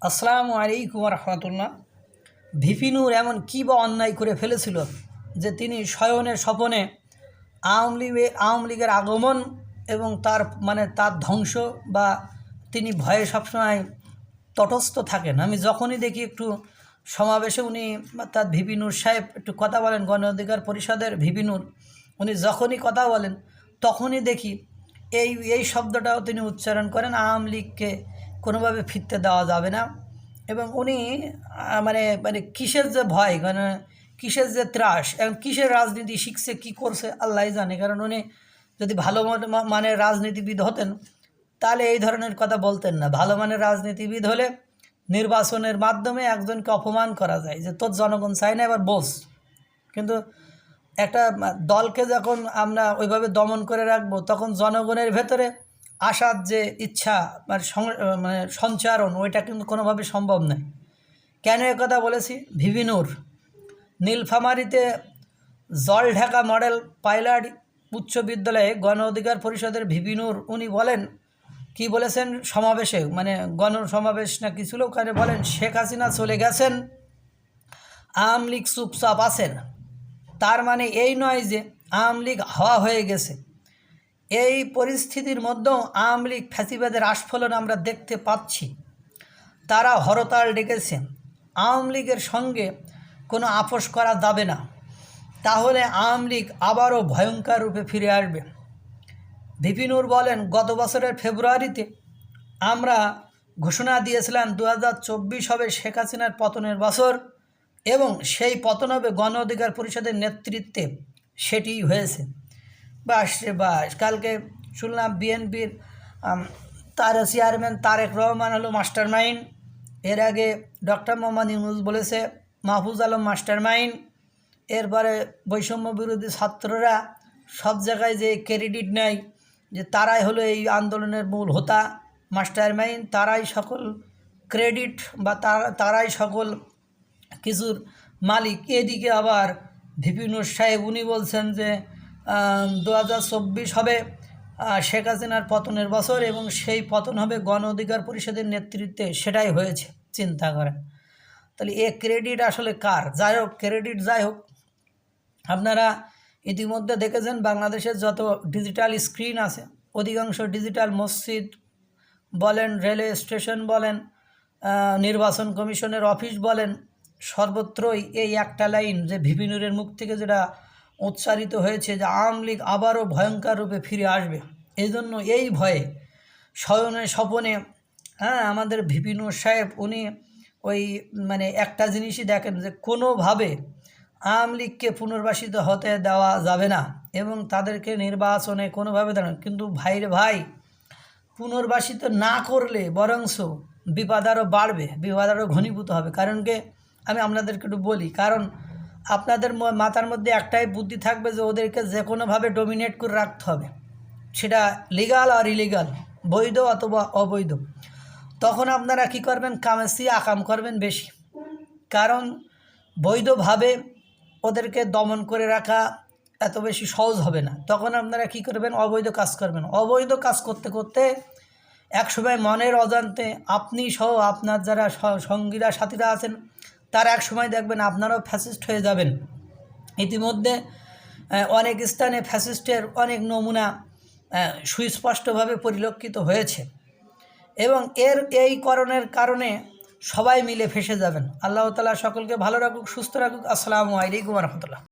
আসসালামু আলাইকুম রহমতুল্লাহ। ভিপি নূর এমন কী বা অন্যায় করে ফেলেছিল যে তিনি শয়নের স্বপনে আওয়ামী লীগের আগমন এবং তার ধ্বংস বা তিনি ভয়ে সবসময় তটস্থ থাকেন। আমি যখনই দেখি একটু সমাবেশে উনি তার ভিপি নূর সাহেব একটু কথা বলেন, গণ অধিকার পরিষদের ভিপি নূর, উনি যখনই কথা বলেন তখনই দেখি এই শব্দটাও তিনি উচ্চারণ করেন, আওয়ামী লীগকে কোনোভাবে ফিরতে দেওয়া যাবে না। এবং উনি মানে মানে কিসের যে ভয়, মানে কিসের যে ত্রাস, এবং কিসের রাজনীতি শিখছে, কি করছে আল্লাহই জানে। কারণ উনি যদি ভালো মানের রাজনীতিবিদ হতেন তাহলে এই ধরনের কথা বলতেন না। ভালো মানের রাজনীতিবিদ হলে নির্বাচনের মাধ্যমে একজনকে অপমান করা যায় যে তোর জনগণ চায় না, এবার বস। কিন্তু একটা দলকে যখন আমরা ওইভাবে দমন করে রাখবো তখন জনগণের ভেতরে আসার যে ইচ্ছা মানে সঞ্চারণ, ওইটা কিন্তু কোনোভাবে সম্ভব নয়। কেন কথা বলেছি? ভিপি নূর নীলফামারীতে জলঢাকা মডেল পাইলট উচ্চ বিদ্যালয়ে গণ অধিকার পরিষদের ভিপি নূর উনি বলেন, কি বলেছেন সমাবেশে, মানে গণ সমাবেশ না কি ছিল, ওখানে বলেন শেখ হাসিনা চলে গেছেন, আওয়ামী লীগ চুপচাপ আছেন। তার মানে এই নয় যে আওয়ামী লীগ হাওয়া হয়ে গেছে। এই পরিস্থিতির মধ্যেও আওয়ামী লীগ ফ্যাসিবাদের আস্ফলন আমরা দেখতে পাচ্ছি। তারা হরতাল ডেকেছে। আওয়ামী লীগের সঙ্গে কোনো আপোষ করা যাবে না, তাহলে আওয়ামী লীগ আবারও ভয়ঙ্কর রূপে ফিরে আসবে। ভিপি নূর বলেন, গত বছরের ফেব্রুয়ারিতে আমরা ঘোষণা দিয়েছিলাম 2024 হবে শেখ হাসিনার পতনের বছর এবং সেই পতন হবে গণ অধিকার পরিষদের নেতৃত্বে, সেটিই হয়েছে। বাস রে বাস। কালকে শুনলাম বিএনপির চেয়ারম্যান তারেক রহমান হলো মাস্টার মাইন্ড। এর আগে ডক্টর মোহাম্মদ ইউনূস বলেছে মাহফুজ আলম মাস্টার মাইন্ড। এরপরে বৈষম্য বিরোধী ছাত্ররা সব জায়গায় যে ক্রেডিট নেয় যে তারাই হলো এই আন্দোলনের মূল হোতা, মাস্টার মাইন্ড, তারাই সকল ক্রেডিট বা তারাই সকল কিছুর মালিক। এদিকে আবার ভিপি নূর সাহেব উনি বলছেন যে 2024 হবে শেখ হাসিনার পতনের বছর এবং সেই পতন হবে গণ অধিকার পরিষদের নেতৃত্বে, সেটাই হয়েছে। চিন্তা করেন তাহলে এ ক্রেডিট আসলে কার? যাই হোক, ক্রেডিট যাই হোক, আপনারা ইতিমধ্যে দেখেছেন বাংলাদেশের যত ডিজিটাল স্ক্রিন আছে অধিকাংশ ডিজিটাল, মসজিদ বলেন, রেলওয়ে স্টেশন বলেন, নির্বাচন কমিশনের অফিস বলেন, সর্বত্রই এই একটা লাইন যে ভিপি নূরের মুখ থেকে যেটা উচ্চারিত হয়েছে যে আওয়ামী লীগ আবারও ভয়ঙ্কর রূপে ফিরে আসবে। এই জন্য এই ভয়ে শয়নে স্বপনে আমাদের ভিপি নূর সাহেব উনি ওই মানে একটা জিনিসই দেখেন যে কোনোভাবে আওয়ামী লীগকে পুনর্বাসিত হতে দেওয়া যাবে না এবং তাদেরকে নির্বাচনে কোনোভাবে দেন। কিন্তু ভাইরে ভাই, পুনর্বাসিত না করলে বরংশ বিপদ আরও বাড়বে, বিপদ আরও ঘনীভূত হবে। কারণকে আমি আপনাদেরকে একটু বলি, কারণ আপনাদের মাথার মধ্যে একটাই বুদ্ধি থাকবে যে ওদেরকে যে কোনোভাবে ডমিনেট করে রাখতে হবে, সেটা লিগাল আর ইলিগাল, বৈধ অথবা অবৈধ। তখন আপনারা কি করবেন? কামেসি আকাম করবেন বেশি। কারণ বৈধভাবে ওদেরকে দমন করে রাখা এত বেশি সহজ হবে না। তখন আপনারা কি করবেন? অবৈধ কাজ করবেন। অবৈধ কাজ করতে করতে একসময় মনের অজান্তে আপনি সহ আপনার যারা সঙ্গীরা সাথীরা আছেন তারা একসময় দেখবেন আপনারাও ফ্যাসিস্ট হয়ে যাবেন। ইতিমধ্যে অনেক স্থানে ফ্যাসিস্টের অনেক নমুনা সুস্পষ্টভাবে পরিলক্ষিত হয়েছে এবং এই কারণে সবাই মিলে ফেঁসে যাবেন। আল্লাহ তাআলা সকলকে ভালো রাখুক, সুস্থ রাখুক। আসসালামু আলাইকুম রহমতুল্লাহ।